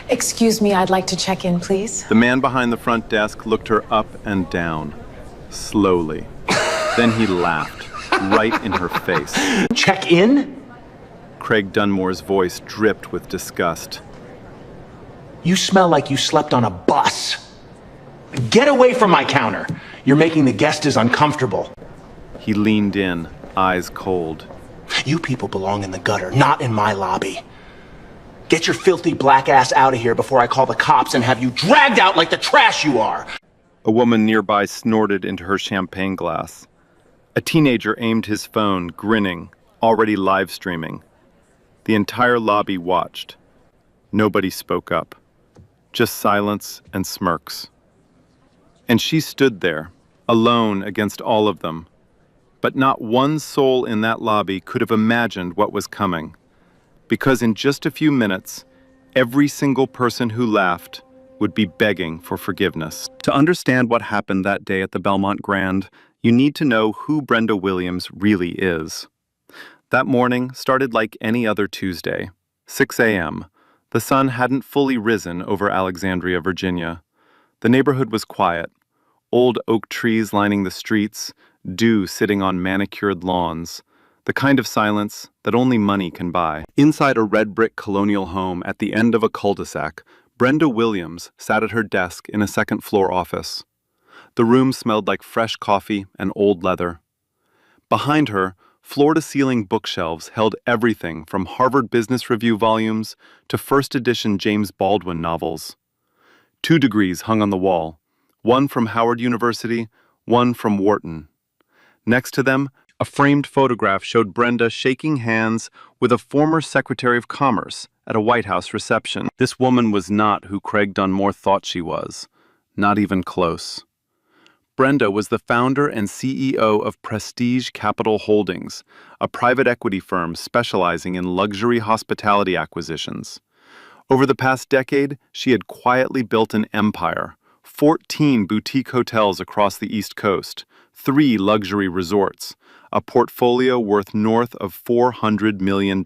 Excuse me, I'd like to check in, please. The man behind the front desk looked her up and down, slowly. Then he laughed, right in her face. Check in? Craig Dunmore's voice dripped with disgust. You smell like you slept on a bus. Get away from my counter. You're making the guests uncomfortable. He leaned in, eyes cold. You people belong in the gutter, not in my lobby. Get your filthy black ass out of here before I call the cops and have you dragged out like the trash you are. A woman nearby snorted into her champagne glass. A teenager aimed his phone, grinning, already live streaming. The entire lobby watched. Nobody spoke up. Just silence and smirks. And she stood there, alone against all of them. But not one soul in that lobby could have imagined what was coming. Because in just a few minutes, every single person who laughed would be begging for forgiveness. To understand what happened that day at the Belmont Grand, you need to know who Brenda Williams really is. That morning started like any other Tuesday, 6 a.m. The sun hadn't fully risen over Alexandria, Virginia. The neighborhood was quiet. Old oak trees lining the streets, dew sitting on manicured lawns, the kind of silence that only money can buy. Inside a red brick colonial home at the end of a cul-de-sac, Brenda Williams sat at her desk in a second-floor office. The room smelled like fresh coffee and old leather. Behind her, floor-to-ceiling bookshelves held everything from Harvard Business Review volumes to first-edition James Baldwin novels. 2 degrees hung on the wall, one from Howard University, one from Wharton. Next to them, a framed photograph showed Brenda shaking hands with a former Secretary of Commerce at a White House reception. This woman was not who Craig Dunmore thought she was, not even close. Brenda was the founder and CEO of Prestige Capital Holdings, a private equity firm specializing in luxury hospitality acquisitions. Over the past decade, she had quietly built an empire, 14 boutique hotels across the East Coast, 3 luxury resorts, a portfolio worth north of $400 million.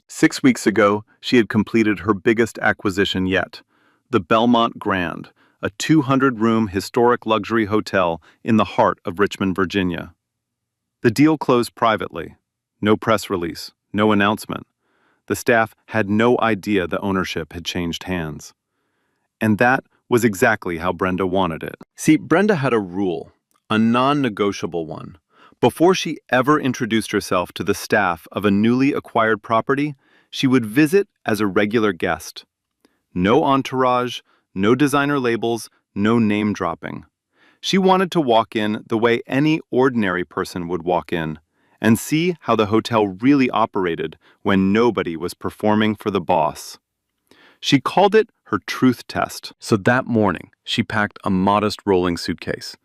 6 weeks ago, she had completed her biggest acquisition yet, the Belmont Grand, a 200-room historic luxury hotel in the heart of Richmond, Virginia. The deal closed privately. No press release, no announcement. The staff had no idea the ownership had changed hands. And that was exactly how Brenda wanted it. See, Brenda had a rule, a non-negotiable one. Before she ever introduced herself to the staff of a newly acquired property, she would visit as a regular guest. No entourage, no designer labels, no name dropping. She wanted to walk in the way any ordinary person would walk in and see how the hotel really operated when nobody was performing for the boss. She called it her truth test. So that morning, she packed a modest rolling suitcase.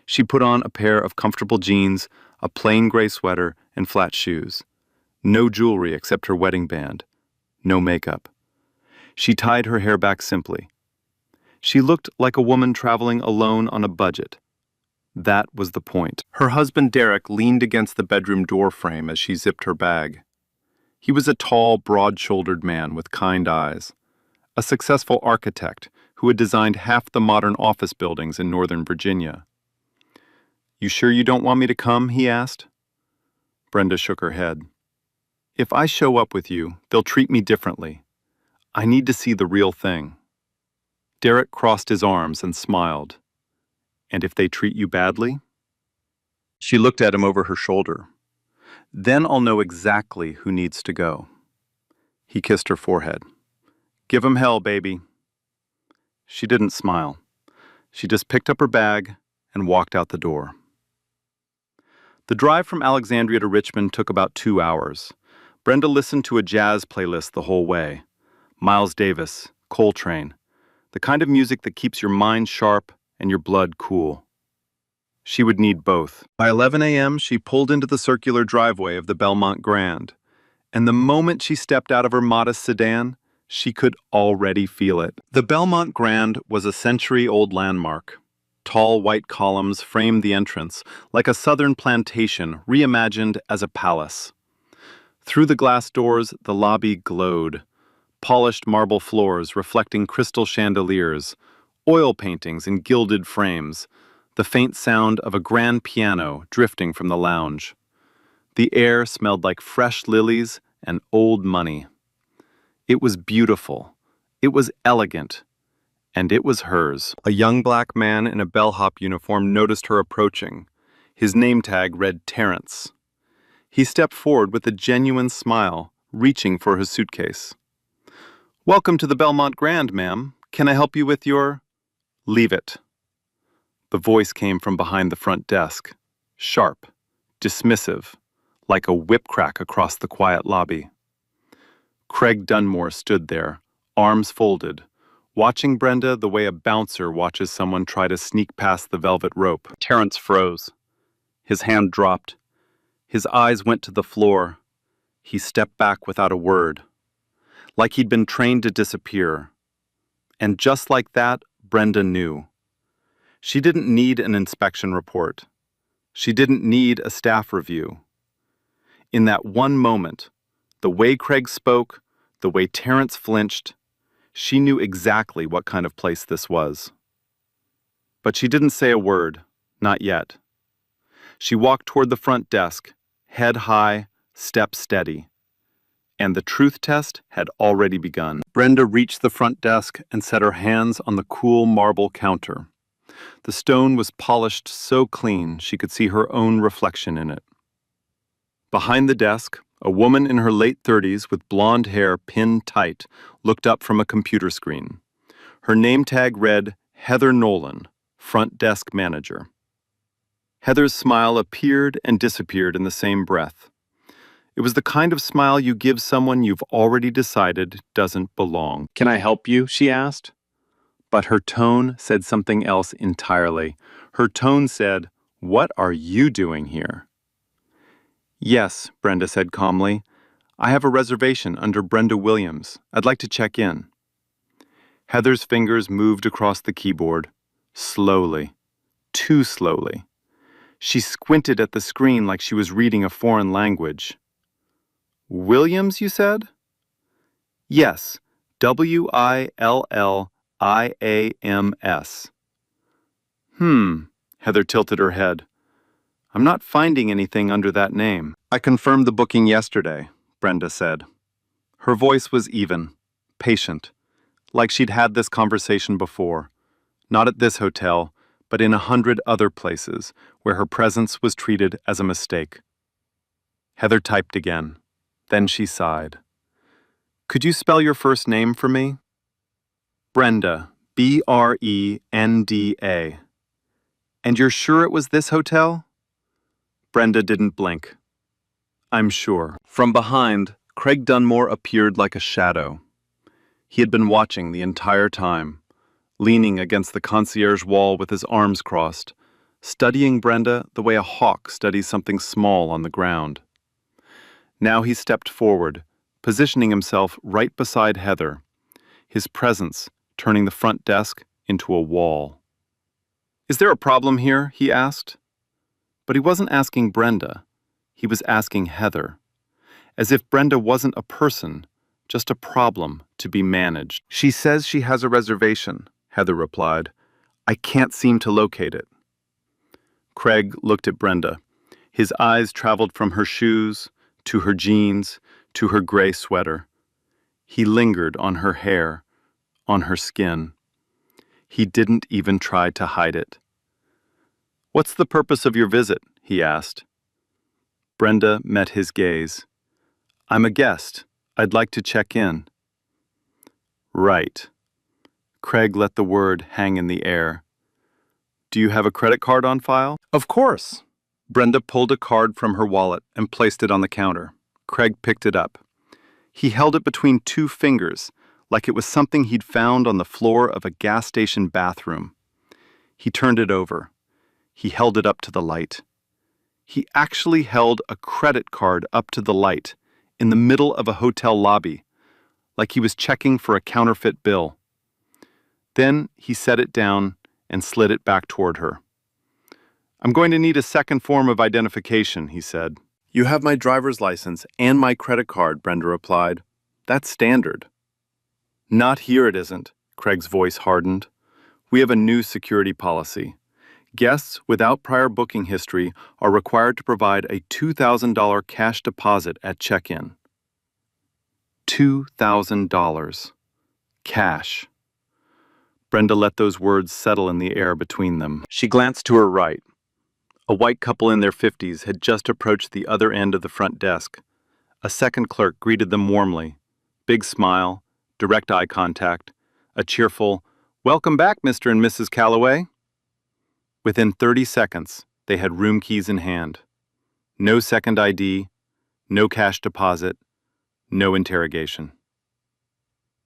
She put on a pair of comfortable jeans, a plain gray sweater, and flat shoes. No jewelry except her wedding band. No makeup. She tied her hair back simply. She looked like a woman traveling alone on a budget. That was the point. Her husband Derek leaned against the bedroom door frame as she zipped her bag. He was a tall, broad-shouldered man with kind eyes. A successful architect who had designed half the modern office buildings in Northern Virginia. "You sure you don't want me to come?" he asked. Brenda shook her head. "If I show up with you, they'll treat me differently. I need to see the real thing." Derek crossed his arms and smiled. "And if they treat you badly?" She looked at him over her shoulder. "Then I'll know exactly who needs to go." He kissed her forehead. "Give 'em hell, baby." She didn't smile. She just picked up her bag and walked out the door. The drive from Alexandria to Richmond took about 2 hours. Brenda listened to a jazz playlist the whole way. Miles Davis, Coltrane, the kind of music that keeps your mind sharp and your blood cool. She would need both. By 11 a.m., she pulled into the circular driveway of the Belmont Grand. And the moment she stepped out of her modest sedan, she could already feel it. The Belmont Grand was a century-old landmark. Tall white columns framed the entrance, like a southern plantation reimagined as a palace. Through the glass doors, the lobby glowed. polished marble floors reflecting crystal chandeliers, oil paintings in gilded frames, the faint sound of a grand piano drifting from the lounge. The air smelled like fresh lilies and old money. It was beautiful. It was elegant. And it was hers. A young black man in a bellhop uniform noticed her approaching. His name tag read Terrence. He stepped forward with a genuine smile, reaching for his suitcase. "Welcome to the Belmont Grand, ma'am. Can I help you with your—" "Leave it." The voice came from behind the front desk, sharp, dismissive, like a whip crack across the quiet lobby. Craig Dunmore stood there, arms folded, watching Brenda the way a bouncer watches someone try to sneak past the velvet rope. Terrence froze. His hand dropped. His eyes went to the floor. He stepped back without a word, like he'd been trained to disappear. And just like that, Brenda knew. She didn't need an inspection report. She didn't need a staff review. In that one moment, the way Craig spoke, the way Terrence flinched, she knew exactly what kind of place this was. But she didn't say a word, not yet. She walked toward the front desk, head high, step steady. And the truth test had already begun. Brenda reached the front desk and set her hands on the cool marble counter. The stone was polished so clean she could see her own reflection in it. Behind the desk, a woman in her late 30s with blonde hair pinned tight looked up from a computer screen. Her name tag read Heather Nolan, front desk manager. Heather's smile appeared and disappeared in the same breath. It was the kind of smile you give someone you've already decided doesn't belong. "Can I help you?" she asked. But her tone said something else entirely. Her tone said, "What are you doing here?" "Yes," Brenda said calmly. "I have a reservation under Brenda Williams. I'd like to check in." Heather's fingers moved across the keyboard, slowly, too slowly. She squinted at the screen like she was reading a foreign language. "Williams, you said?" "Yes, Williams. Heather tilted her head. "I'm not finding anything under that name." "I confirmed the booking yesterday," Brenda said. Her voice was even, patient, like she'd had this conversation before. Not at this hotel, but in 100 other places where her presence was treated as a mistake. Heather typed again. Then she sighed. "Could you spell your first name for me?" "Brenda, Brenda. "And you're sure it was this hotel?" Brenda didn't blink. "I'm sure." From behind, Craig Dunmore appeared like a shadow. He had been watching the entire time, leaning against the concierge wall with his arms crossed, studying Brenda the way a hawk studies something small on the ground. Now he stepped forward, positioning himself right beside Heather, his presence turning the front desk into a wall. "Is there a problem here?" he asked. But he wasn't asking Brenda. He was asking Heather, as if Brenda wasn't a person, just a problem to be managed. "She says she has a reservation," Heather replied. "I can't seem to locate it." Craig looked at Brenda. His eyes traveled from her shoes, to her jeans, to her gray sweater. He lingered on her hair, on her skin. He didn't even try to hide it. "What's the purpose of your visit?" he asked. Brenda met his gaze. "I'm a guest. I'd like to check in." "Right." Craig let the word hang in the air. "Do you have a credit card on file?" "Of course." Brenda pulled a card from her wallet and placed it on the counter. Craig picked it up. He held it between two fingers, like it was something he'd found on the floor of a gas station bathroom. He turned it over. He held it up to the light. He actually held a credit card up to the light, in the middle of a hotel lobby, like he was checking for a counterfeit bill. Then he set it down and slid it back toward her. "I'm going to need a second form of identification," he said. "You have my driver's license and my credit card," Brenda replied. "That's standard." Not here it isn't, Craig's voice hardened. We have a new security policy. Guests without prior booking history are required to provide a $2,000 cash deposit at check-in. $2,000. Cash. Brenda let those words settle in the air between them. She glanced to her right. A white couple in their 50s had just approached the other end of the front desk. A second clerk greeted them warmly. Big smile, direct eye contact, a cheerful, "Welcome back, Mr. and Mrs. Calloway." Within 30 seconds, they had room keys in hand. No second ID, no cash deposit, no interrogation.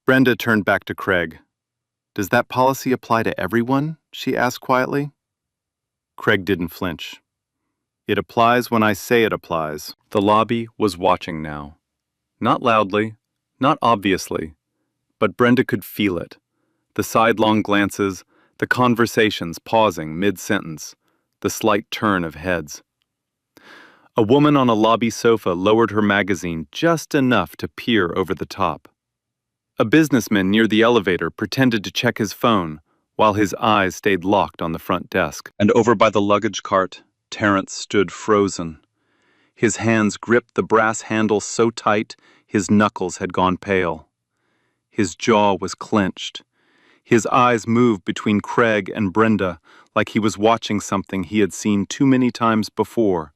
Brenda turned back to Craig. "Does that policy apply to everyone?" she asked quietly. Craig didn't flinch. "It applies when I say it applies." The lobby was watching now. Not loudly, not obviously, but Brenda could feel it. The sidelong glances, the conversations pausing mid-sentence, the slight turn of heads. A woman on a lobby sofa lowered her magazine just enough to peer over the top. A businessman near the elevator pretended to check his phone while his eyes stayed locked on the front desk. And over by the luggage cart, Terrence stood frozen. His hands gripped the brass handle so tight his knuckles had gone pale. His jaw was clenched. His eyes moved between Craig and Brenda like he was watching something he had seen too many times before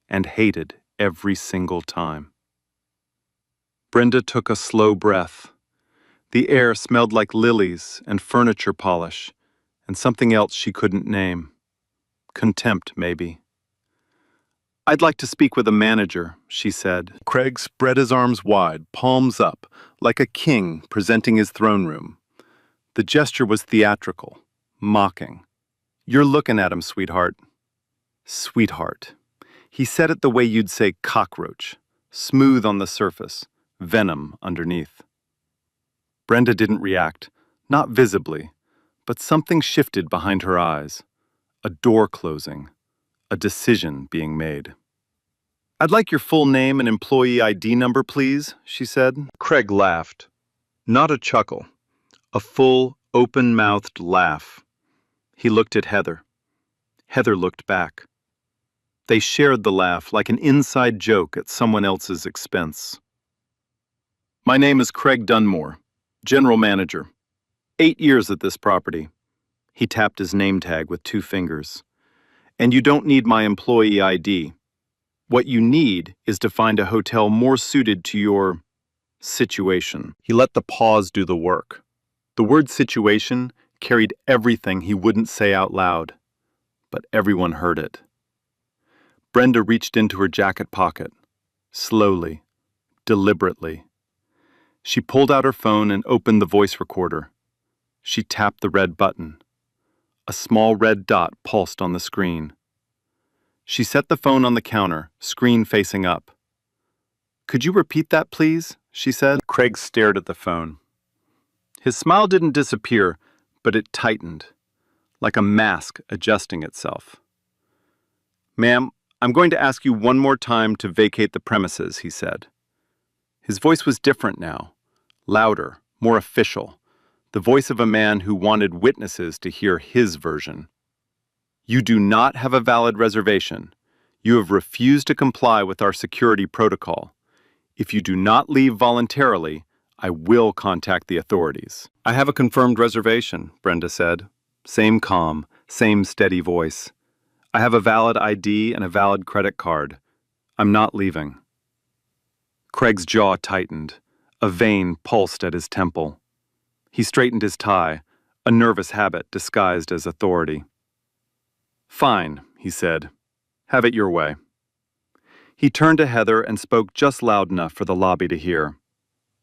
and hated every single time. Brenda took a slow breath. The air smelled like lilies and furniture polish and something else she couldn't name. Contempt, maybe. "I'd like to speak with a manager," she said. Craig spread his arms wide, palms up, like a king presenting his throne room. The gesture was theatrical, mocking. "You're looking at him, sweetheart." Sweetheart. He said it the way you'd say cockroach, smooth on the surface, venom underneath. Brenda didn't react, not visibly, but something shifted behind her eyes. A door closing, a decision being made. "I'd like your full name and employee ID number, please," she said. Craig laughed. Not a chuckle. A full, open-mouthed laugh. He looked at Heather. Heather looked back. They shared the laugh like an inside joke at someone else's expense. "My name is Craig Dunmore, General Manager. 8 years at this property." He tapped his name tag with 2 fingers. "And you don't need my employee ID. What you need is to find a hotel more suited to your situation." He let the pause do the work. The word situation carried everything he wouldn't say out loud, but everyone heard it. Brenda reached into her jacket pocket, slowly, deliberately. She pulled out her phone and opened the voice recorder. She tapped the red button. A small red dot pulsed on the screen. She set the phone on the counter, screen facing up. "Could you repeat that, please?" she said. Craig stared at the phone. His smile didn't disappear, but it tightened, like a mask adjusting itself. "Ma'am, I'm going to ask you one more time to vacate the premises," he said. His voice was different now, louder, more official, the voice of a man who wanted witnesses to hear his version. "You do not have a valid reservation. You have refused to comply with our security protocol. If you do not leave voluntarily, I will contact the authorities." "I have a confirmed reservation," Brenda said. Same calm, same steady voice. "I have a valid ID and a valid credit card. I'm not leaving." Craig's jaw tightened. A vein pulsed at his temple. He straightened his tie, a nervous habit disguised as authority. "Fine," he said. "Have it your way." He turned to Heather and spoke just loud enough for the lobby to hear.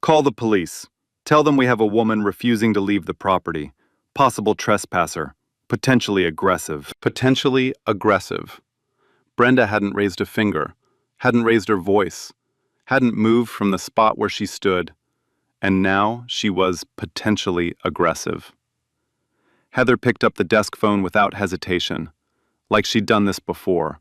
"Call the police. Tell them we have a woman refusing to leave the property. Possible trespasser. Potentially aggressive." Potentially aggressive. Brenda hadn't raised a finger, hadn't raised her voice, hadn't moved from the spot where she stood, and now she was potentially aggressive. Heather picked up the desk phone without hesitation, like she'd done this before,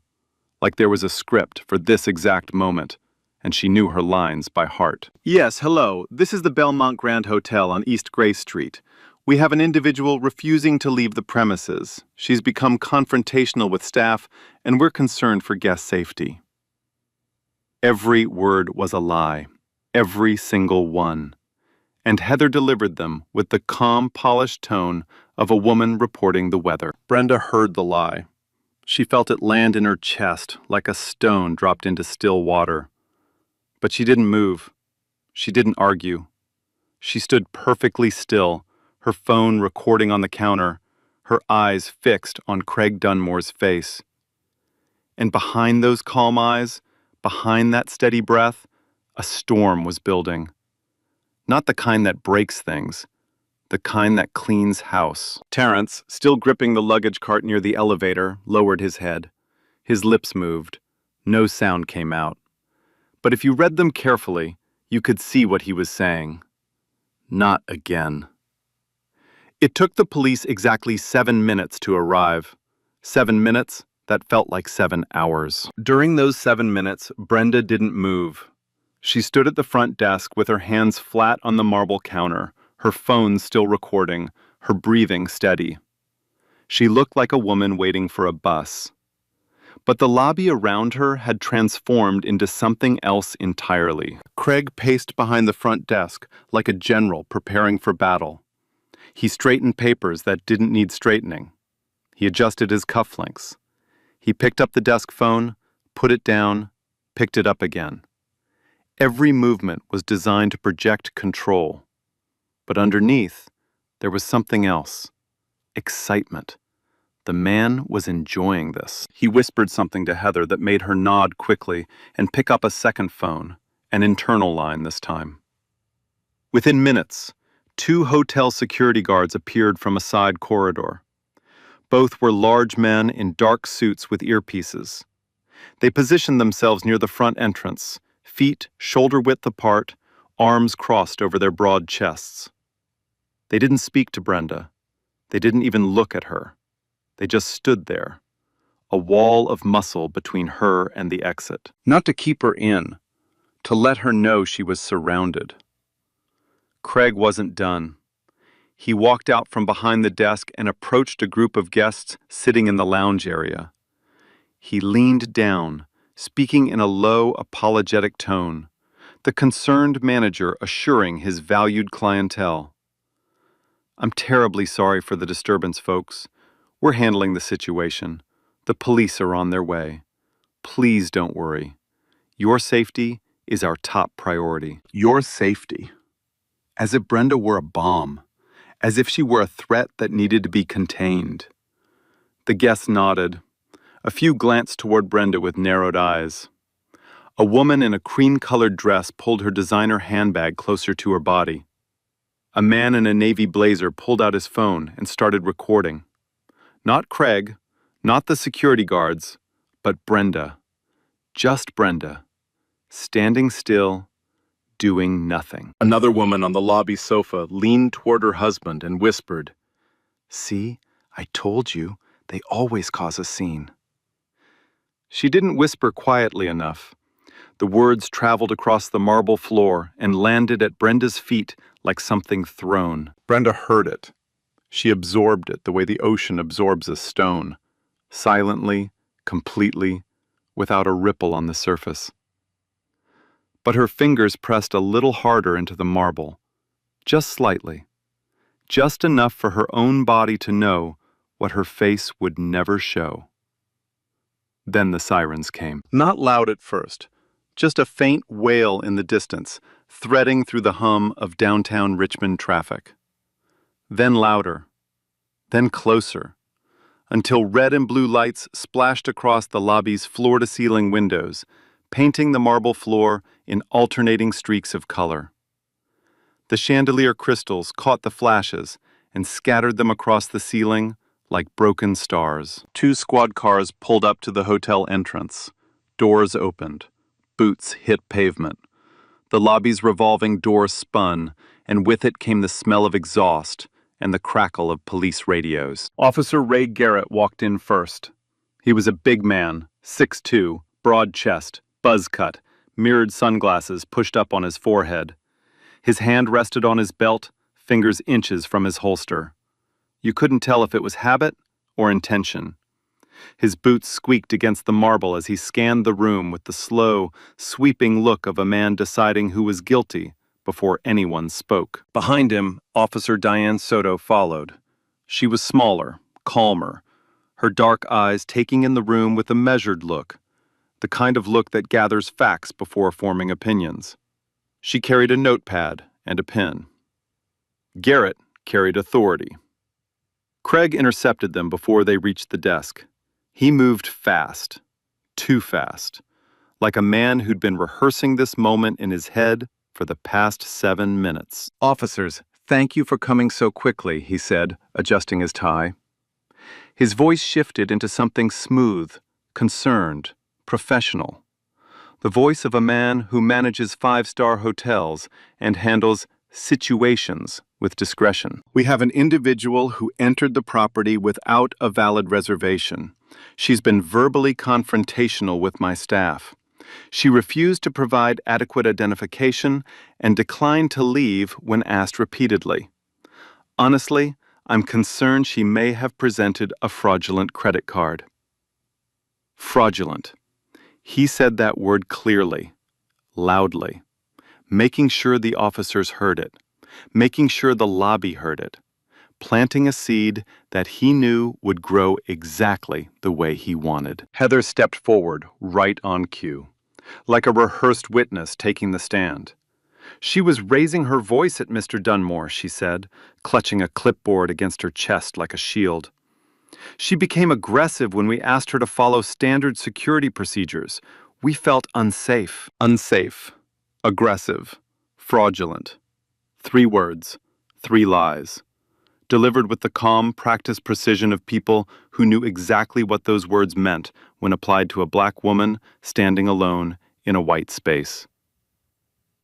like there was a script for this exact moment, and she knew her lines by heart. Yes, hello. This is the Belmont Grand Hotel on East Gray Street. We have an individual refusing to leave the premises. She's become confrontational with staff, and we're concerned for guest safety. Every word was a lie. Every single one. And Heather delivered them with the calm, polished tone of a woman reporting the weather. Brenda heard the lie. She felt it land in her chest like a stone dropped into still water. But she didn't move. She didn't argue. She stood perfectly still, her phone recording on the counter, her eyes fixed on Craig Dunmore's face. And behind those calm eyes, behind that steady breath, a storm was building. Not the kind that breaks things, the kind that cleans house. Terrence, still gripping the luggage cart near the elevator, lowered his head. His lips moved. No sound came out. But if you read them carefully, you could see what he was saying. Not again. It took the police exactly 7 minutes to arrive. 7 minutes that felt like 7 hours. During those 7 minutes, Brenda didn't move. She stood at the front desk with her hands flat on the marble counter, her phone still recording, her breathing steady. She looked like a woman waiting for a bus. But the lobby around her had transformed into something else entirely. Craig paced behind the front desk like a general preparing for battle. He straightened papers that didn't need straightening. He adjusted his cufflinks. He picked up the desk phone, put it down, picked it up again. Every movement was designed to project control. But underneath, there was something else. Excitement. The man was enjoying this. He whispered something to Heather that made her nod quickly and pick up a second phone, an internal line this time. Within minutes, 2 hotel security guards appeared from a side corridor. Both were large men in dark suits with earpieces. They positioned themselves near the front entrance, feet shoulder-width apart, arms crossed over their broad chests. They didn't speak to Brenda. They didn't even look at her. They just stood there, a wall of muscle between her and the exit. Not to keep her in, to let her know she was surrounded. Craig wasn't done. He walked out from behind the desk and approached a group of guests sitting in the lounge area. He leaned down, speaking in a low, apologetic tone, the concerned manager assuring his valued clientele. "I'm terribly sorry for the disturbance, folks. We're handling the situation. The police are on their way. Please don't worry. Your safety is our top priority." Your safety. As if Brenda were a bomb. As if she were a threat that needed to be contained. The guests nodded. A few glanced toward Brenda with narrowed eyes. A woman in a cream-colored dress pulled her designer handbag closer to her body. A man in a navy blazer pulled out his phone and started recording. Not Craig, not the security guards, but Brenda. Just Brenda. Standing still, doing nothing. Another woman on the lobby sofa leaned toward her husband and whispered, "See, I told you, they always cause a scene." She didn't whisper quietly enough. The words traveled across the marble floor and landed at Brenda's feet like something thrown. Brenda heard it. She absorbed it the way the ocean absorbs a stone, silently, completely, without a ripple on the surface. But her fingers pressed a little harder into the marble, just slightly, just enough for her own body to know what her face would never show. Then the sirens came. Not loud at first, just a faint wail in the distance, threading through the hum of downtown Richmond traffic. Then louder, then closer, until red and blue lights splashed across the lobby's floor-to-ceiling windows, painting the marble floor in alternating streaks of color. The chandelier crystals caught the flashes and scattered them across the ceiling like broken stars. 2 squad cars pulled up to the hotel entrance. Doors opened. Boots hit pavement. The lobby's revolving door spun, and with it came the smell of exhaust and the crackle of police radios. Officer Ray Garrett walked in first. He was a big man, 6'2", broad chest, buzz cut, mirrored sunglasses pushed up on his forehead. His hand rested on his belt, fingers inches from his holster. You couldn't tell if it was habit or intention. His boots squeaked against the marble as he scanned the room with the slow, sweeping look of a man deciding who was guilty before anyone spoke. Behind him, Officer Diane Soto followed. She was smaller, calmer, her dark eyes taking in the room with a measured look, the kind of look that gathers facts before forming opinions. She carried a notepad and a pen. Garrett carried authority. Craig intercepted them before they reached the desk. He moved fast, too fast, like a man who'd been rehearsing this moment in his head for the past 7 minutes. "Officers, thank you for coming so quickly," he said, adjusting his tie. His voice shifted into something smooth, concerned, professional. The voice of a man who manages 5-star hotels and handles situations with discretion. "We have an individual who entered the property without a valid reservation. She's been verbally confrontational with my staff. She refused to provide adequate identification and declined to leave when asked repeatedly. Honestly, I'm concerned she may have presented a fraudulent credit card." Fraudulent. He said that word clearly, loudly, making sure the officers heard it, making sure the lobby heard it, planting a seed that he knew would grow exactly the way he wanted. Heather stepped forward, right on cue, like a rehearsed witness taking the stand. She was raising her voice at Mr. Dunmore, she said, clutching a clipboard against her chest like a shield. She became aggressive when we asked her to follow standard security procedures. We felt unsafe. Unsafe. Aggressive. Fraudulent. 3 words. 3 lies. Delivered with the calm, practiced precision of people who knew exactly what those words meant when applied to a black woman standing alone in a white space.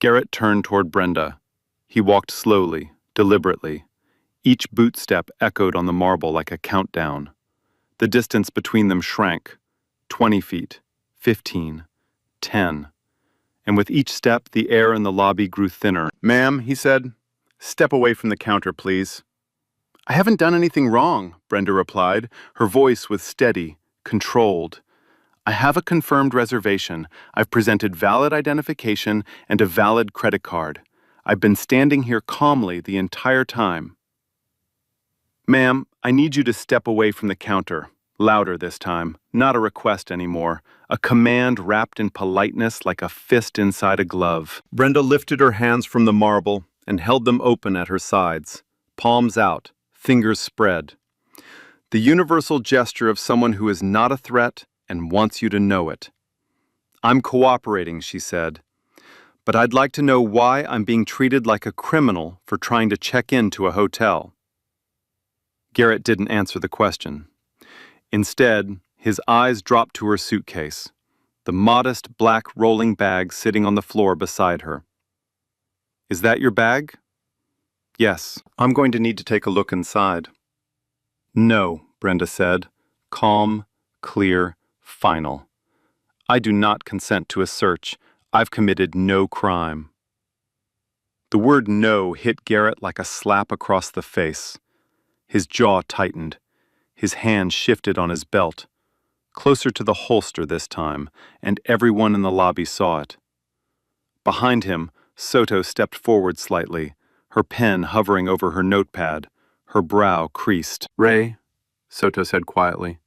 Garrett turned toward Brenda. He walked slowly, deliberately. Each boot step echoed on the marble like a countdown. The distance between them shrank. 20 feet, 15, 10. And with each step, the air in the lobby grew thinner. "Ma'am," he said, "step away from the counter, please." "I haven't done anything wrong," Brenda replied. Her voice was steady, controlled. "I have a confirmed reservation. I've presented valid identification and a valid credit card. I've been standing here calmly the entire time." "Ma'am, I need you to step away from the counter." Louder this time, not a request anymore, a command wrapped in politeness like a fist inside a glove. Brenda lifted her hands from the marble and held them open at her sides, palms out, fingers spread. The universal gesture of someone who is not a threat and wants you to know it. "I'm cooperating," she said, "but I'd like to know why I'm being treated like a criminal for trying to check into a hotel." Garrett didn't answer the question. Instead, his eyes dropped to her suitcase, the modest black rolling bag sitting on the floor beside her. "Is that your bag?" "Yes, I'm going to need to take a look inside." "No," Brenda said, calm, clear, final. "I do not consent to a search. I've committed no crime." The word "no" hit Garrett like a slap across the face. His jaw tightened. His hand shifted on his belt, closer to the holster this time, and everyone in the lobby saw it. Behind him, Soto stepped forward slightly, her pen hovering over her notepad, her brow creased. "Ray," Soto said quietly,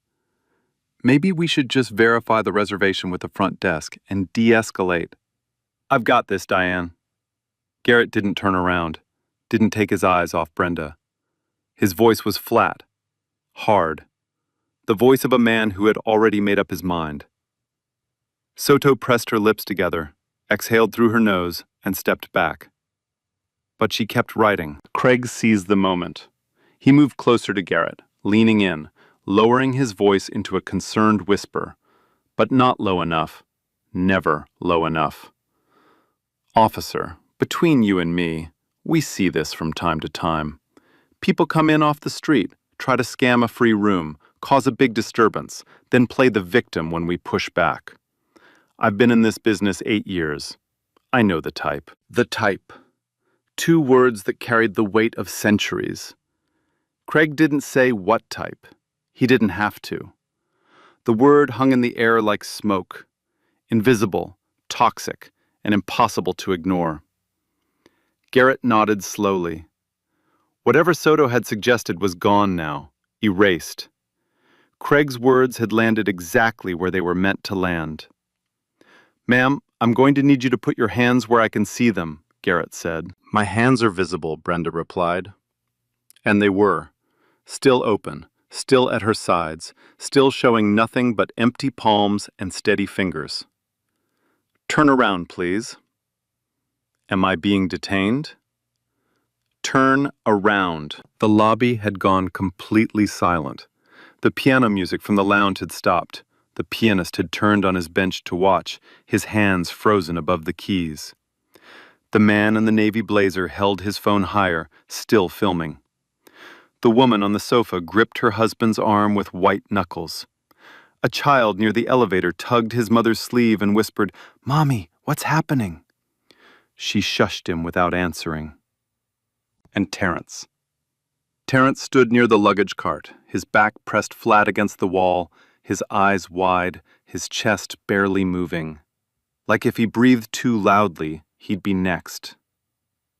"maybe we should just verify the reservation with the front desk and de-escalate." "I've got this, Diane." Garrett didn't turn around, didn't take his eyes off Brenda. His voice was flat, hard, the voice of a man who had already made up his mind. Soto pressed her lips together, exhaled through her nose, and stepped back. But she kept writing. Craig seized the moment. He moved closer to Garrett, leaning in, lowering his voice into a concerned whisper, but not low enough, never low enough. "Officer, between you and me, we see this from time to time. People come in off the street, try to scam a free room, cause a big disturbance, then play the victim when we push back. I've been in this business 8 years. I know the type. The type. 2 words that carried the weight of centuries. Craig didn't say what type. He didn't have to. The word hung in the air like smoke. Invisible, toxic, and impossible to ignore. Garrett nodded slowly. Whatever Soto had suggested was gone now, erased. Craig's words had landed exactly where they were meant to land. "Ma'am, I'm going to need you to put your hands where I can see them," Garrett said. "My hands are visible," Brenda replied. And they were, still open, still at her sides, still showing nothing but empty palms and steady fingers. "Turn around, please." "Am I being detained?" "Turn around." The lobby had gone completely silent. The piano music from the lounge had stopped. The pianist had turned on his bench to watch, his hands frozen above the keys. The man in the navy blazer held his phone higher, still filming. The woman on the sofa gripped her husband's arm with white knuckles. A child near the elevator tugged his mother's sleeve and whispered, "Mommy, what's happening?" She shushed him without answering. And Terrence. Terrence stood near the luggage cart, his back pressed flat against the wall, his eyes wide, his chest barely moving. Like if he breathed too loudly, he'd be next.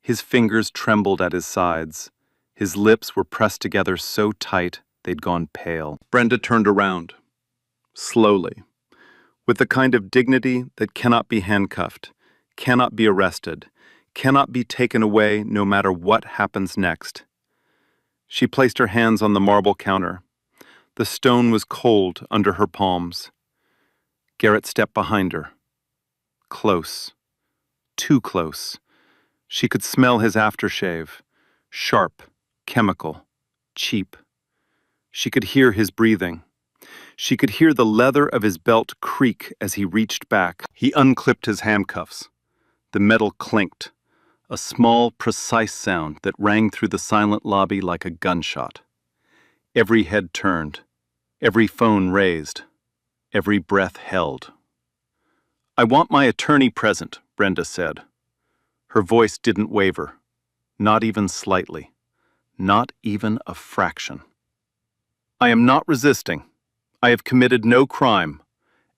His fingers trembled at his sides. His lips were pressed together so tight they'd gone pale. Brenda turned around, slowly, with the kind of dignity that cannot be handcuffed, cannot be arrested, cannot be taken away no matter what happens next. She placed her hands on the marble counter. The stone was cold under her palms. Garrett stepped behind her. Close. Too close. She could smell his aftershave. Sharp, chemical, cheap. She could hear his breathing. She could hear the leather of his belt creak as he reached back. He unclipped his handcuffs. The metal clinked. A small, precise sound that rang through the silent lobby like a gunshot. Every head turned. Every phone raised. Every breath held. "I want my attorney present," Brenda said. Her voice didn't waver. Not even slightly. Not even a fraction. "I am not resisting. I have committed no crime.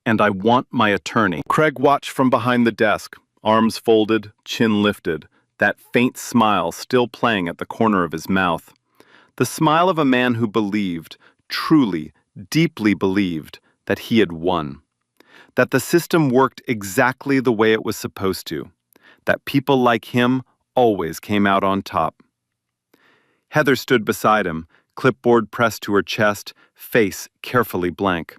And I want my attorney." Craig watched from behind the desk, arms folded, chin lifted, that faint smile still playing at the corner of his mouth. The smile of a man who believed, truly, deeply believed, that he had won. That the system worked exactly the way it was supposed to. That people like him always came out on top. Heather stood beside him, clipboard pressed to her chest, face carefully blank.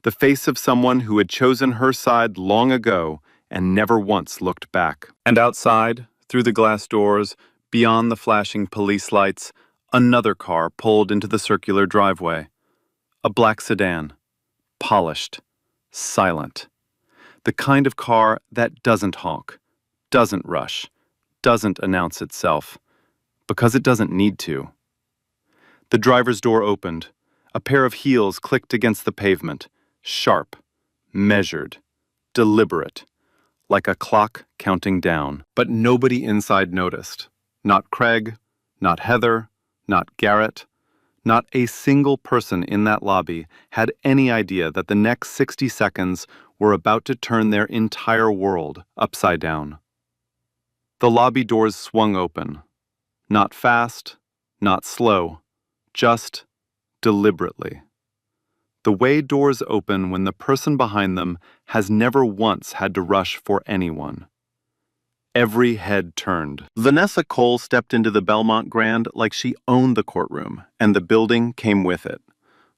The face of someone who had chosen her side long ago and never once looked back. And outside, through the glass doors, beyond the flashing police lights, another car pulled into the circular driveway. A black sedan. Polished. Silent. The kind of car that doesn't honk, doesn't rush, doesn't announce itself, because it doesn't need to. The driver's door opened. A pair of heels clicked against the pavement, sharp, measured, deliberate, like a clock counting down. But nobody inside noticed. Not Craig, not Heather, not Garrett. Not a single person in that lobby had any idea that the next 60 seconds were about to turn their entire world upside down. The lobby doors swung open. Not fast, not slow, just deliberately. The way doors open when the person behind them has never once had to rush for anyone. Every head turned. Vanessa Cole stepped into the Belmont Grand like she owned the courtroom, and the building came with it.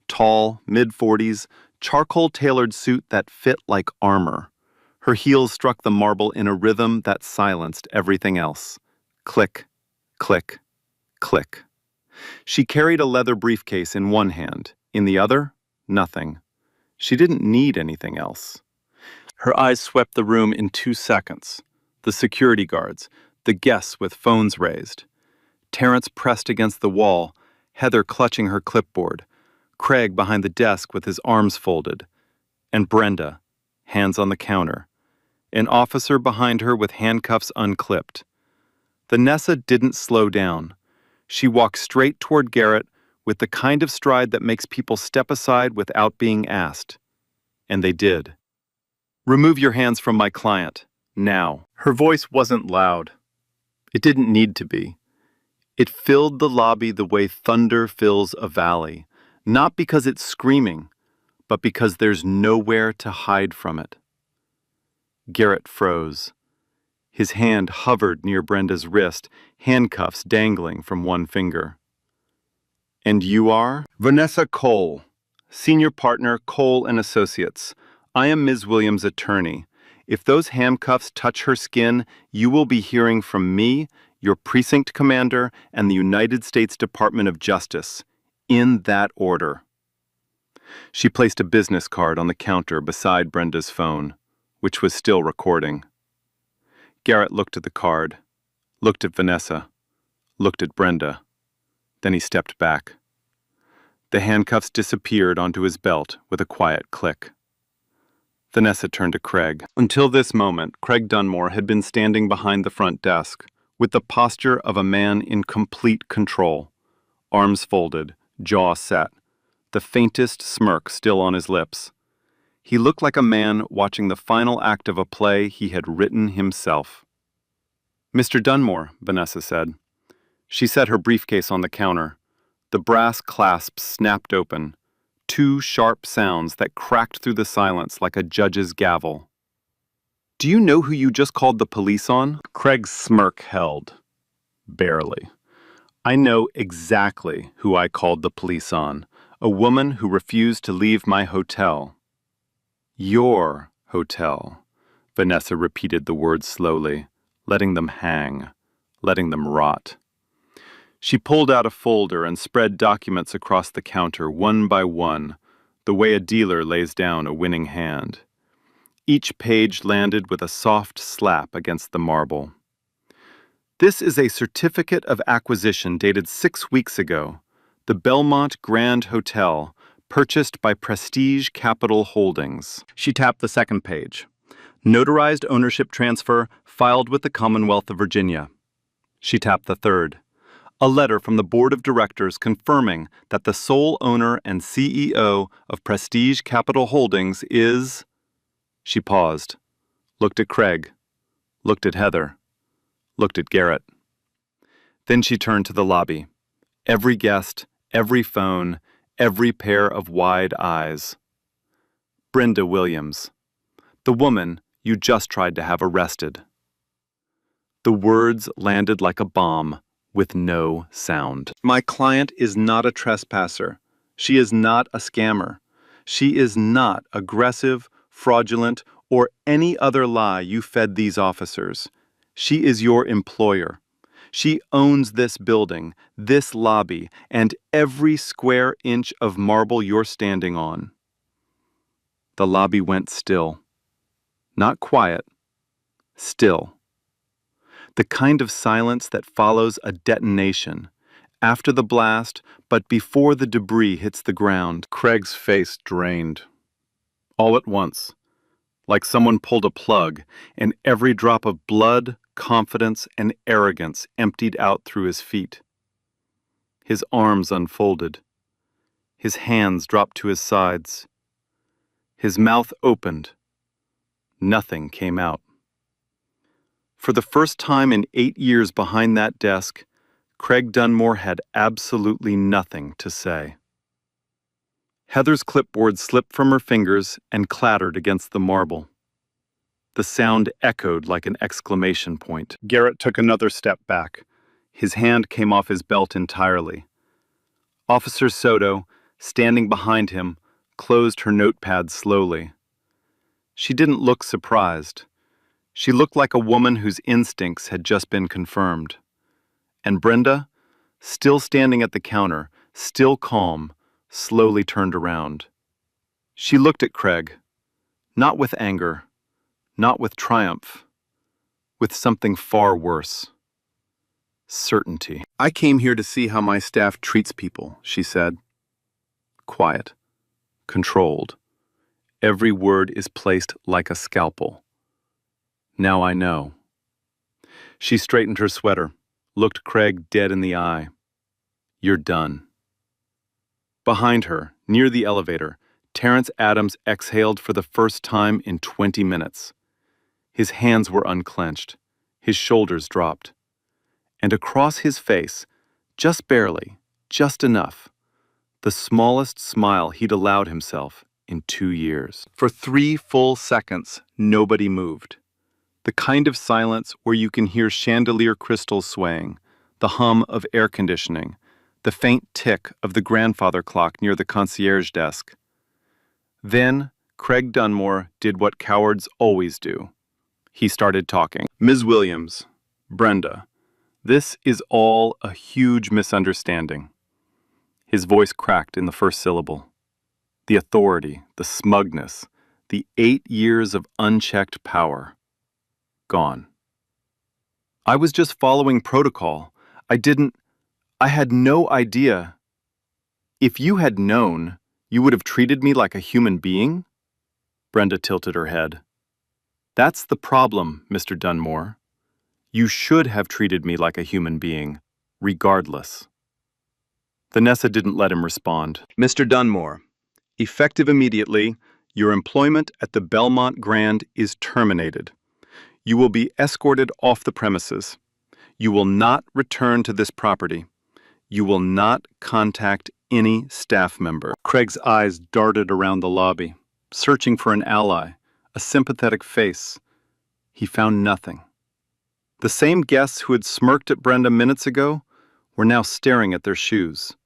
Tall, mid-40s, charcoal-tailored suit that fit like armor. Her heels struck the marble in a rhythm that silenced everything else. Click, click, click. She carried a leather briefcase in one hand. In the other, nothing. She didn't need anything else. Her eyes swept the room in 2 seconds. The security guards, the guests with phones raised. Terrence pressed against the wall, Heather clutching her clipboard, Craig behind the desk with his arms folded, and Brenda, hands on the counter. An officer behind her with handcuffs unclipped. Vanessa didn't slow down. She walked straight toward Garrett with the kind of stride that makes people step aside without being asked. And they did. "Remove your hands from my client, now." Her voice wasn't loud. It didn't need to be. It filled the lobby the way thunder fills a valley, not because it's screaming, but because there's nowhere to hide from it. Garrett froze. His hand hovered near Brenda's wrist, handcuffs dangling from one finger. "And you are?" "Vanessa Cole, senior partner, Cole and Associates. I am Ms. Williams' attorney. If those handcuffs touch her skin, you will be hearing from me, your precinct commander, and the United States Department of Justice, in that order." She placed a business card on the counter beside Brenda's phone, which was still recording. Garrett looked at the card, looked at Vanessa, looked at Brenda. Then he stepped back. The handcuffs disappeared onto his belt with a quiet click. Vanessa turned to Craig. Until this moment, Craig Dunmore had been standing behind the front desk, with the posture of a man in complete control. Arms folded, jaw set, the faintest smirk still on his lips. He looked like a man watching the final act of a play he had written himself. "Mr. Dunmore," Vanessa said. She set her briefcase on the counter. The brass clasps snapped open, two sharp sounds that cracked through the silence like a judge's gavel. "Do you know who you just called the police on?" Craig's smirk held. "Barely. I know exactly who I called the police on. A woman who refused to leave my hotel." "Your hotel," Vanessa repeated the words slowly, letting them hang, letting them rot. She pulled out a folder and spread documents across the counter one by one, the way a dealer lays down a winning hand. Each page landed with a soft slap against the marble. "This is a certificate of acquisition dated 6 weeks ago. The Belmont Grand Hotel, purchased by Prestige Capital Holdings." She tapped the second page. "Notarized ownership transfer filed with the Commonwealth of Virginia." She tapped the third. "A letter from the Board of Directors confirming that the sole owner and CEO of Prestige Capital Holdings is..." She paused, looked at Craig, looked at Heather, looked at Garrett. Then she turned to the lobby. Every guest, every phone, every pair of wide eyes. "Brenda Williams, the woman you just tried to have arrested." The words landed like a bomb, with no sound. "My client is not a trespasser. She is not a scammer. She is not aggressive, fraudulent, or any other lie you fed these officers. She is your employer. She owns this building, this lobby, and every square inch of marble you're standing on." The lobby went still. Not quiet, still. The kind of silence that follows a detonation, after the blast, but before the debris hits the ground. Craig's face drained. All at once, like someone pulled a plug, and every drop of blood, confidence, and arrogance emptied out through his feet. His arms unfolded. His hands dropped to his sides. His mouth opened. Nothing came out. For the first time in 8 years behind that desk, Craig Dunmore had absolutely nothing to say. Heather's clipboard slipped from her fingers and clattered against the marble. The sound echoed like an exclamation point. Garrett took another step back. His hand came off his belt entirely. Officer Soto, standing behind him, closed her notepad slowly. She didn't look surprised. She looked like a woman whose instincts had just been confirmed. And Brenda, still standing at the counter, still calm, slowly turned around. She looked at Craig, not with anger, not with triumph, with something far worse. Certainty. "I came here to see how my staff treats people," she said. Quiet, controlled, Every word is placed like a scalpel. Now I know. She straightened her sweater, looked Craig dead in the eye. You're done. Behind her, near the elevator, Terrence Adams exhaled for the first time in 20 minutes. His hands were unclenched, his shoulders dropped. And across his face, just barely, just enough, the smallest smile he'd allowed himself in 2 years. For 3 full seconds, nobody moved. The kind of silence where you can hear chandelier crystals swaying, the hum of air conditioning, the faint tick of the grandfather clock near the concierge desk. Then, Craig Dunmore did what cowards always do. He started talking. Ms. Williams, Brenda, this is all a huge misunderstanding. His voice cracked in the first syllable. The authority, the smugness, the 8 years of unchecked power. Gone. I was just following protocol. I had no idea. If you had known, you would have treated me like a human being? Brenda tilted her head. That's the problem, Mr. Dunmore. You should have treated me like a human being, regardless. Vanessa didn't let him respond. Mr. Dunmore, effective immediately, your employment at the Belmont Grand is terminated. You will be escorted off the premises. You will not return to this property. You will not contact any staff member. Craig's eyes darted around the lobby, searching for an ally, a sympathetic face. He found nothing. The same guests who had smirked at Brenda minutes ago were now staring at their shoes.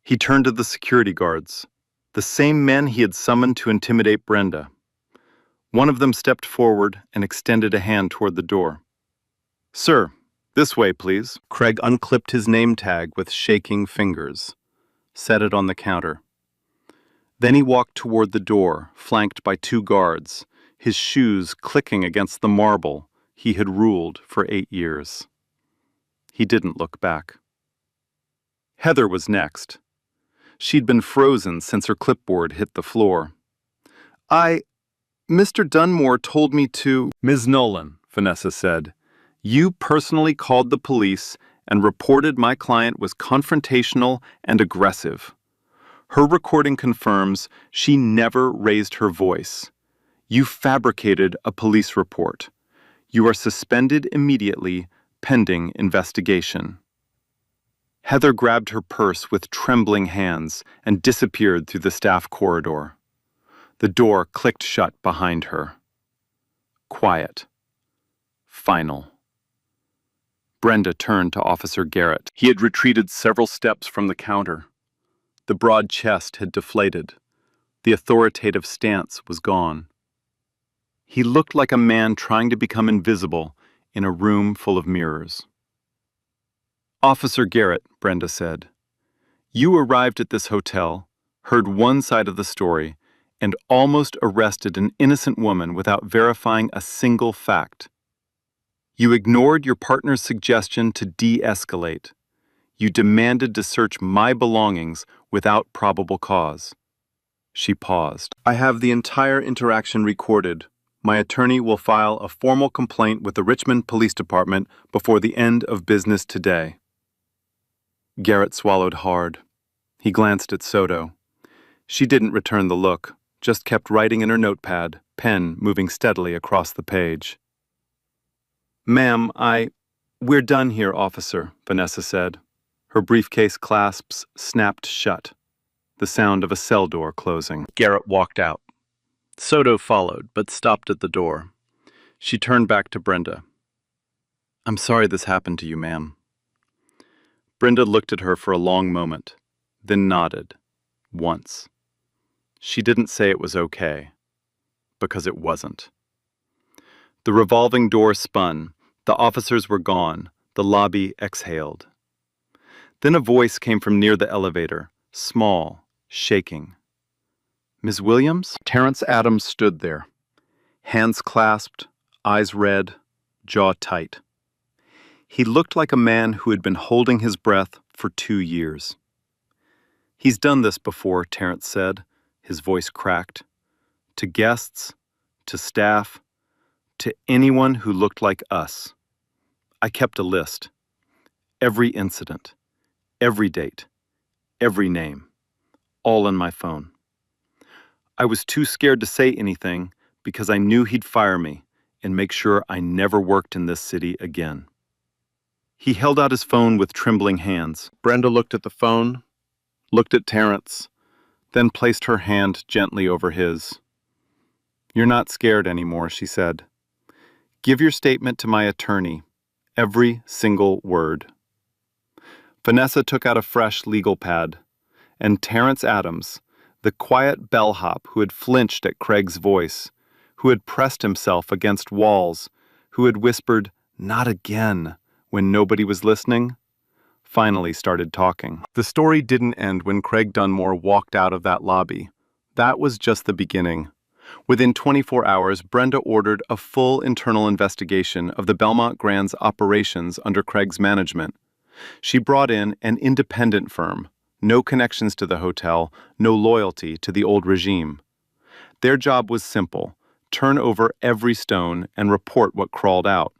He turned to the security guards, the same men he had summoned to intimidate Brenda. One of them stepped forward and extended a hand toward the door. Sir, this way, please. Craig unclipped his name tag with shaking fingers, set it on the counter. Then he walked toward the door, flanked by 2 guards, his shoes clicking against the marble he had ruled for 8 years. He didn't look back. Heather was next. She'd been frozen since her clipboard hit the floor. Mr. Dunmore told me to— Ms. Nolan, Vanessa said, you personally called the police and reported my client was confrontational and aggressive. Her recording confirms she never raised her voice. You fabricated a police report. You are suspended immediately, pending investigation. Heather grabbed her purse with trembling hands and disappeared through the staff corridor. The door clicked shut behind her. Quiet. Final. Brenda turned to Officer Garrett. He had retreated several steps from the counter. The broad chest had deflated. The authoritative stance was gone. He looked like a man trying to become invisible in a room full of mirrors. Officer Garrett, Brenda said, you arrived at this hotel, heard one side of the story, and almost arrested an innocent woman without verifying a single fact. You ignored your partner's suggestion to de-escalate. You demanded to search my belongings without probable cause. She paused. I have the entire interaction recorded. My attorney will file a formal complaint with the Richmond Police Department before the end of business today. Garrett swallowed hard. He glanced at Soto. She didn't return the look, just kept writing in her notepad, pen moving steadily across the page. Ma'am, we're done here, officer, Vanessa said. Her briefcase clasps snapped shut, the sound of a cell door closing. Garrett walked out. Soto followed, but stopped at the door. She turned back to Brenda. I'm sorry this happened to you, ma'am. Brenda looked at her for a long moment, then nodded, once. She didn't say it was okay, because it wasn't. The revolving door spun, the officers were gone, the lobby exhaled. Then a voice came from near the elevator, small, shaking. Ms. Williams? Terrence Adams stood there, hands clasped, eyes red, jaw tight. He looked like a man who had been holding his breath for 2 years. He's done this before, Terrence said, his voice cracked. to guests, to staff, to anyone who looked like us. I kept a list. Every incident, every date, every name, all in my phone. I was too scared to say anything because I knew he'd fire me and make sure I never worked in this city again. He held out his phone with trembling hands. Brenda looked at the phone, looked at Terrence, then placed her hand gently over his. "You're not scared anymore," she said. "Give your statement to my attorney, every single word." Vanessa took out a fresh legal pad, and Terrence Adams, the quiet bellhop who had flinched at Craig's voice, who had pressed himself against walls, who had whispered, "Not again," when nobody was listening, finally started talking. The story didn't end when Craig Dunmore walked out of that lobby. That was just the beginning. Within 24 hours, Brenda ordered a full internal investigation of the Belmont Grand's operations under Craig's management. She brought in an independent firm, no connections to the hotel, no loyalty to the old regime. Their job was simple: turn over every stone and report what crawled out.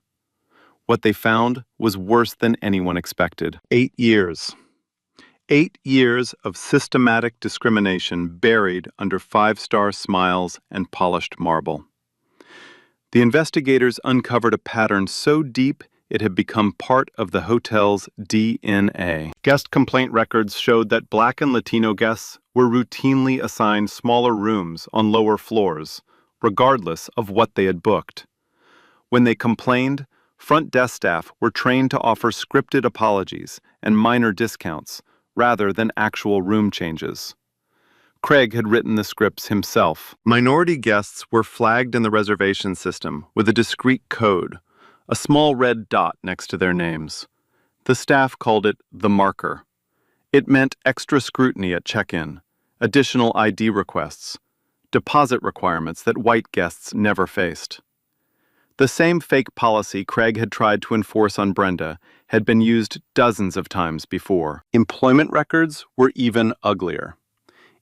What they found was worse than anyone expected. 8 years. 8 years of systematic discrimination buried under five-star smiles and polished marble. The investigators uncovered a pattern so deep it had become part of the hotel's DNA. Guest complaint records showed that Black and Latino guests were routinely assigned smaller rooms on lower floors, regardless of what they had booked. When they complained, front desk staff were trained to offer scripted apologies and minor discounts, rather than actual room changes. Craig had written the scripts himself. Minority guests were flagged in the reservation system with a discrete code, a small red dot next to their names. The staff called it the marker. It meant extra scrutiny at check-in, additional ID requests, deposit requirements that white guests never faced. The same fake policy Craig had tried to enforce on Brenda had been used dozens of times before. Employment records were even uglier.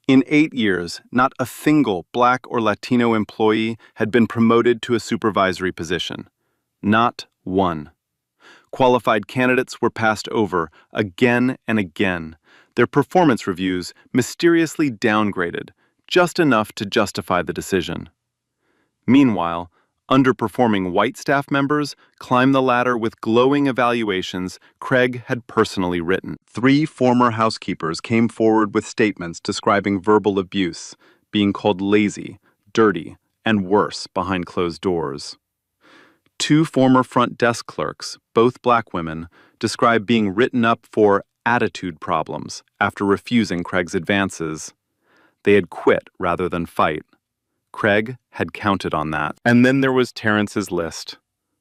In 8 years, not a single Black or Latino employee had been promoted to a supervisory position. Not one. Qualified candidates were passed over again and again, their performance reviews mysteriously downgraded, just enough to justify the decision. Meanwhile, underperforming white staff members climbed the ladder with glowing evaluations Craig had personally written. 3 former housekeepers came forward with statements describing verbal abuse, being called lazy, dirty, and worse behind closed doors. 2 former front desk clerks, both Black women, described being written up for attitude problems after refusing Craig's advances. They had quit rather than fight. Craig had counted on that. And then there was Terrence's list.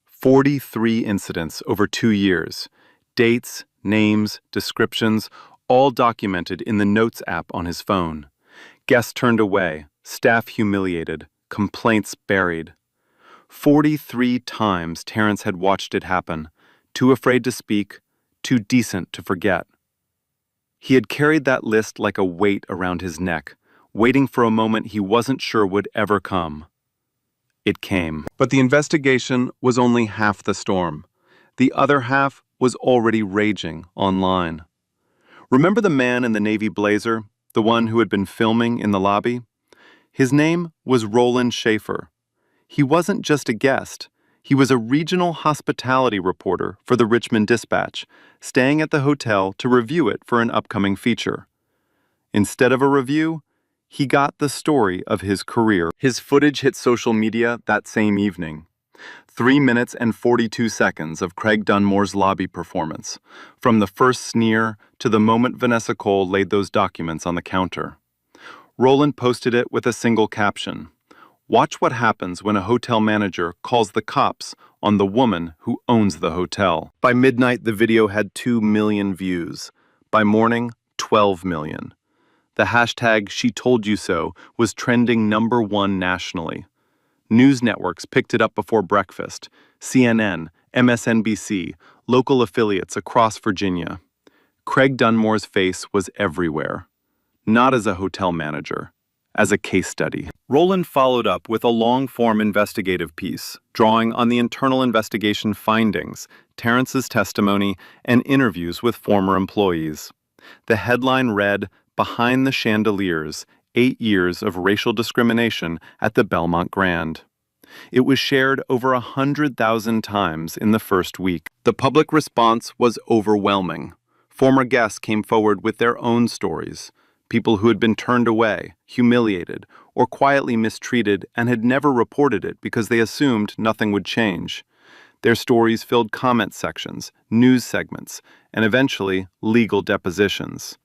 43 incidents over 2 years. Dates, names, descriptions, all documented in the Notes app on his phone. Guests turned away, staff humiliated, complaints buried. 43 times Terrence had watched it happen, too afraid to speak, too decent to forget. He had carried that list like a weight around his neck, waiting for a moment he wasn't sure would ever come. It came. But the investigation was only half the storm. The other half was already raging online. Remember the man in the navy blazer, the one who had been filming in the lobby? His name was Roland Schaefer. He wasn't just a guest. He was a regional hospitality reporter for the Richmond Dispatch, staying at the hotel to review it for an upcoming feature. Instead of a review, he got the story of his career. His footage hit social media that same evening. 3 minutes and 42 seconds of Craig Dunmore's lobby performance, from the first sneer to the moment Vanessa Cole laid those documents on the counter. Roland posted it with a single caption: "Watch what happens when a hotel manager calls the cops on the woman who owns the hotel." By midnight, the video had 2 million views. By morning, 12 million. The hashtag #SheToldYouSo was trending #1 nationally. News networks picked it up before breakfast: CNN, MSNBC, local affiliates across Virginia. Craig Dunmore's face was everywhere. Not as a hotel manager, as a case study. Rowland followed up with a long-form investigative piece, drawing on the internal investigation findings, Terrence's testimony, and interviews with former employees. The headline read, "Behind the Chandeliers, 8 Years of Racial Discrimination at the Belmont Grand." It was shared over 100,000 times in the first week. The public response was overwhelming. Former guests came forward with their own stories. People who had been turned away, humiliated, or quietly mistreated and had never reported it because they assumed nothing would change. Their stories filled comment sections, news segments, and eventually legal depositions.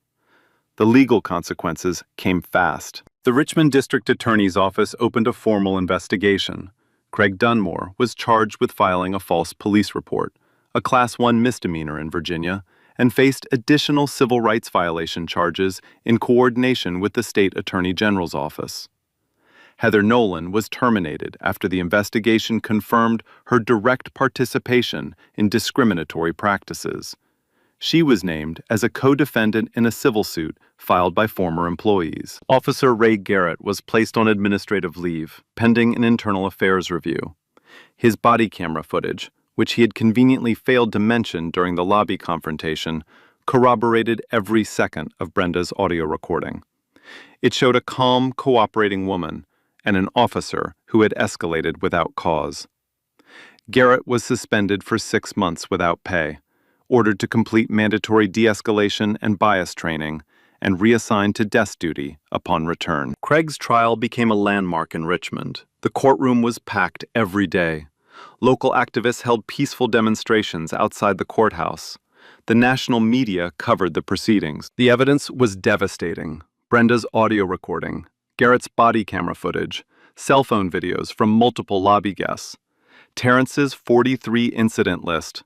The legal consequences came fast. The Richmond District Attorney's Office opened a formal investigation. Craig Dunmore was charged with filing a false police report, a Class 1 misdemeanor in Virginia, and faced additional civil rights violation charges in coordination with the State Attorney General's office. Heather Nolan was terminated after the investigation confirmed her direct participation in discriminatory practices. She was named as a co-defendant in a civil suit filed by former employees. Officer Ray Garrett was placed on administrative leave, pending an internal affairs review. His body camera footage, which he had conveniently failed to mention during the lobby confrontation, corroborated every second of Brenda's audio recording. It showed a calm, cooperating woman and an officer who had escalated without cause. Garrett was suspended for 6 months without pay, ordered to complete mandatory de-escalation and bias training, and reassigned to desk duty upon return. Craig's trial became a landmark in Richmond. The courtroom was packed every day. Local activists held peaceful demonstrations outside the courthouse. The national media covered the proceedings. The evidence was devastating. Brenda's audio recording, Garrett's body camera footage, cell phone videos from multiple lobby guests, Terrence's 43 incident list,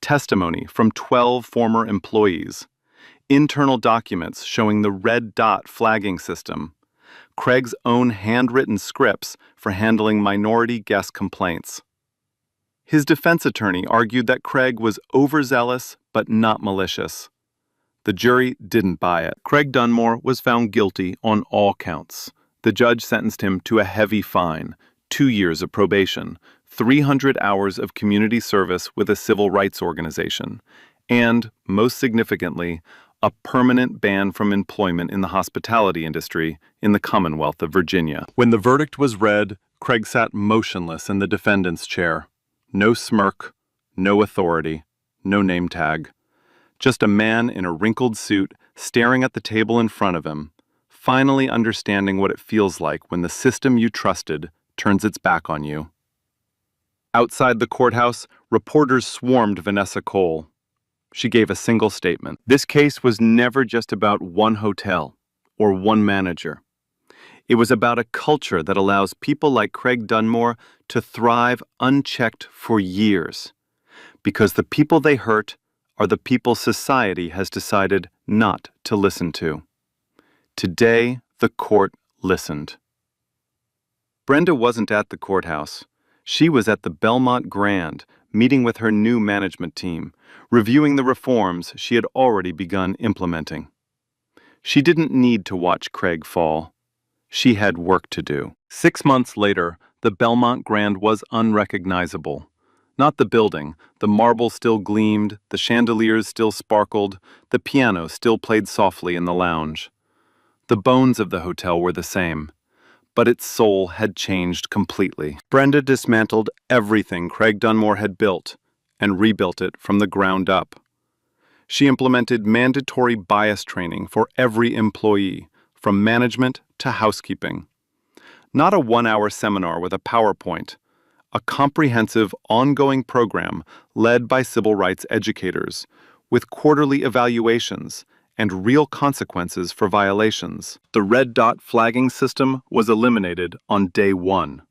testimony from 12 former employees, internal documents showing the red dot flagging system, Craig's own handwritten scripts for handling minority guest complaints. His defense attorney argued that Craig was overzealous but not malicious. The jury didn't buy it. Craig Dunmore was found guilty on all counts. The judge sentenced him to a heavy fine, 2 years of probation, 300 hours of community service with a civil rights organization, and, most significantly, a permanent ban from employment in the hospitality industry in the Commonwealth of Virginia. When the verdict was read, Craig sat motionless in the defendant's chair. No smirk, no authority, no name tag. Just a man in a wrinkled suit staring at the table in front of him, finally understanding what it feels like when the system you trusted turns its back on you. Outside the courthouse, reporters swarmed Vanessa Cole. She gave a single statement. This case was never just about one hotel or one manager. It was about a culture that allows people like Craig Dunmore to thrive unchecked for years, because the people they hurt are the people society has decided not to listen to. Today, the court listened. Brenda wasn't at the courthouse. She was at the Belmont Grand, meeting with her new management team, reviewing the reforms she had already begun implementing. She didn't need to watch Craig fall. She had work to do. 6 months later, the Belmont Grand was unrecognizable. Not the building. The marble still gleamed, the chandeliers still sparkled, the piano still played softly in the lounge. The bones of the hotel were the same, but its soul had changed completely. Brenda dismantled everything Craig Dunmore had built and rebuilt it from the ground up. She implemented mandatory bias training for every employee, from management to housekeeping. Not a 1-hour seminar with a PowerPoint, a comprehensive, ongoing program led by civil rights educators, with quarterly evaluations and real consequences for violations. The red dot flagging system was eliminated on day 1.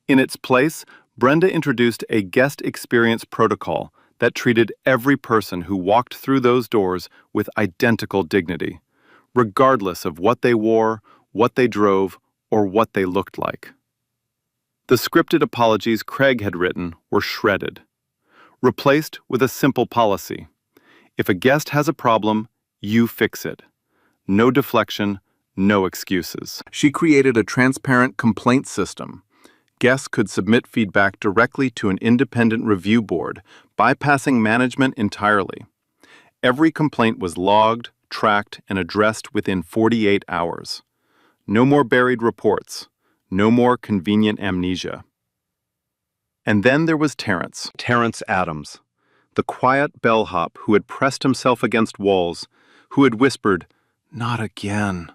In its place, Brenda introduced a guest experience protocol that treated every person who walked through those doors with identical dignity, regardless of what they wore, what they drove, or what they looked like. The scripted apologies Craig had written were shredded, replaced with a simple policy. If a guest has a problem, you fix it. No deflection, no excuses. She created a transparent complaint system. Guests could submit feedback directly to an independent review board, bypassing management entirely. Every complaint was logged, tracked, and addressed within 48 hours. No more buried reports. No more convenient amnesia. And then there was Terrence Adams, the quiet bellhop who had pressed himself against walls, who had whispered, "Not again,"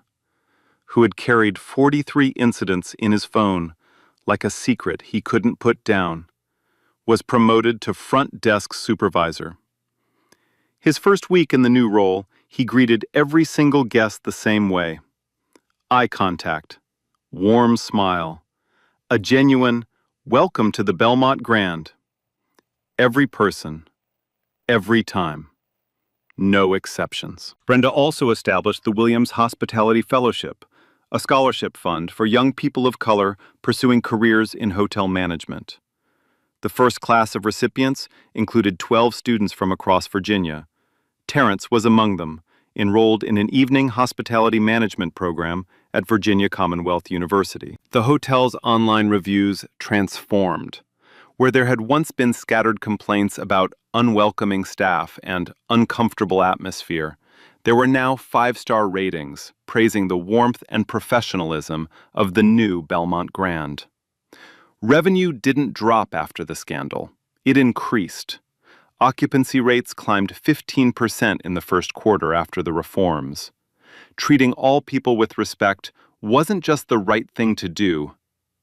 who had carried 43 incidents in his phone, like a secret he couldn't put down, was promoted to front desk supervisor. His first week in the new role, he greeted every single guest the same way. Eye contact, warm smile, a genuine "Welcome to the Belmont Grand." Every person, every time. No exceptions. Brenda also established the Williams Hospitality Fellowship, a scholarship fund for young people of color pursuing careers in hotel management. The first class of recipients included 12 students from across Virginia. Terrence was among them, enrolled in an evening hospitality management program at Virginia Commonwealth University. The hotel's online reviews transformed. Where there had once been scattered complaints about unwelcoming staff and uncomfortable atmosphere, there were now 5-star ratings praising the warmth and professionalism of the new Belmont Grand. Revenue didn't drop after the scandal. It increased. Occupancy rates climbed 15% in the first quarter after the reforms. Treating all people with respect wasn't just the right thing to do,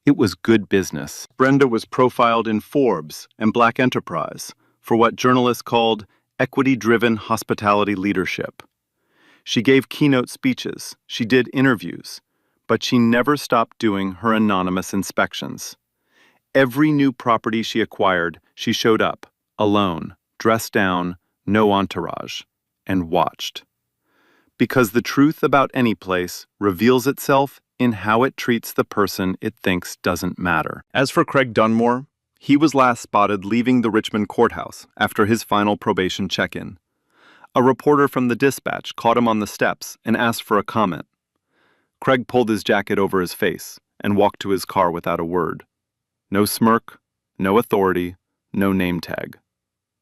it was good business. Brenda was profiled in Forbes and Black Enterprise for what journalists called equity-driven hospitality leadership. She gave keynote speeches, she did interviews, but she never stopped doing her anonymous inspections. Every new property she acquired, she showed up, alone, dressed down, no entourage, and watched. Because the truth about any place reveals itself in how it treats the person it thinks doesn't matter. As for Craig Dunmore, he was last spotted leaving the Richmond courthouse after his final probation check-in. A reporter from the Dispatch caught him on the steps and asked for a comment. Craig pulled his jacket over his face and walked to his car without a word. No smirk, no authority, no name tag.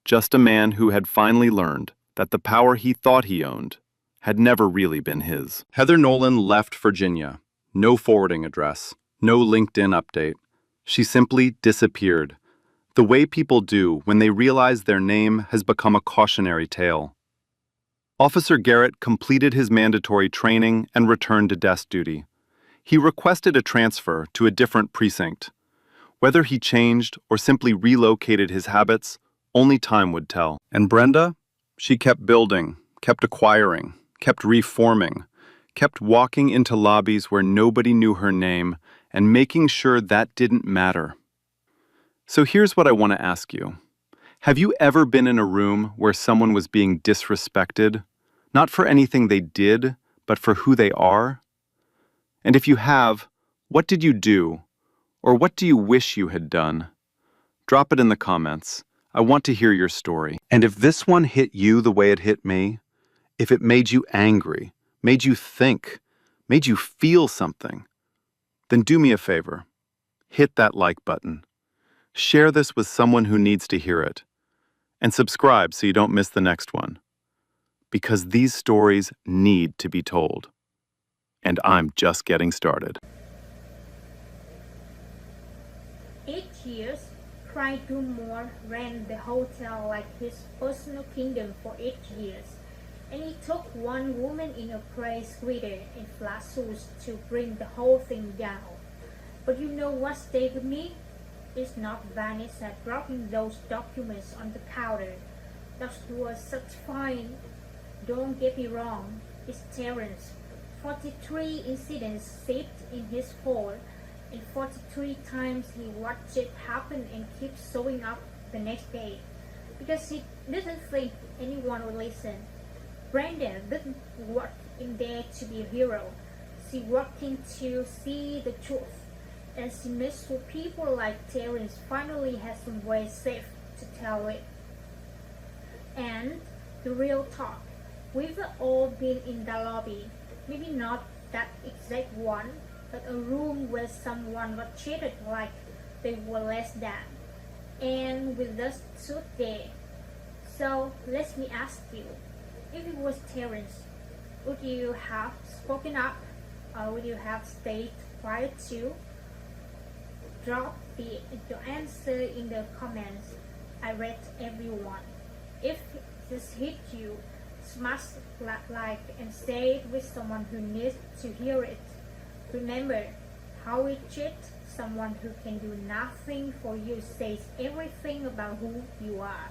Just a man who had finally learned that the power he thought he owned had never really been his. Heather Nolan left Virginia. No forwarding address, no LinkedIn update. She simply disappeared, the way people do when they realize their name has become a cautionary tale. Officer Garrett completed his mandatory training and returned to desk duty. He requested a transfer to a different precinct. Whether he changed or simply relocated his habits, only time would tell. And Brenda? She kept building, kept acquiring, kept reforming, kept walking into lobbies where nobody knew her name and making sure that didn't matter. So here's what I want to ask you. Have you ever been in a room where someone was being disrespected, not for anything they did, but for who they are? And if you have, what did you do? Or what do you wish you had done? Drop it in the comments. I want to hear your story. And if this one hit you the way it hit me, if it made you angry, made you think, made you feel something, then do me a favor. Hit that like button. Share this with someone who needs to hear it. And subscribe so you don't miss the next one. Because these stories need to be told. And I'm just getting started. 8 years, Craig Dunmore ran the hotel like his personal kingdom for 8 years. And it took one woman in a praise greeter in flat suits to bring the whole thing down. But you know what stayed with me? It's not Vanessa dropping those documents on the counter. That was such fine. Don't get me wrong, it's Terrence. 43 incidents saved in his phone, and 43 times he watched it happen and kept showing up the next day. Because he didn't think anyone would listen. Brenda didn't work in there to be a hero. She worked in to see the truth. And she made sure people like Terrence finally had some way safe to tell it. And the real talk. We've all been in the lobby. Maybe not that exact one, but a room where someone got treated like they were less than, and with the suit there. So let me ask you, if it was Terence, would you have spoken up, or would you have stayed quiet too? Drop your answer in the comments. I read everyone. If this hit you, smash like and say it with someone who needs to hear it. Remember, how we treat someone who can do nothing for you says everything about who you are.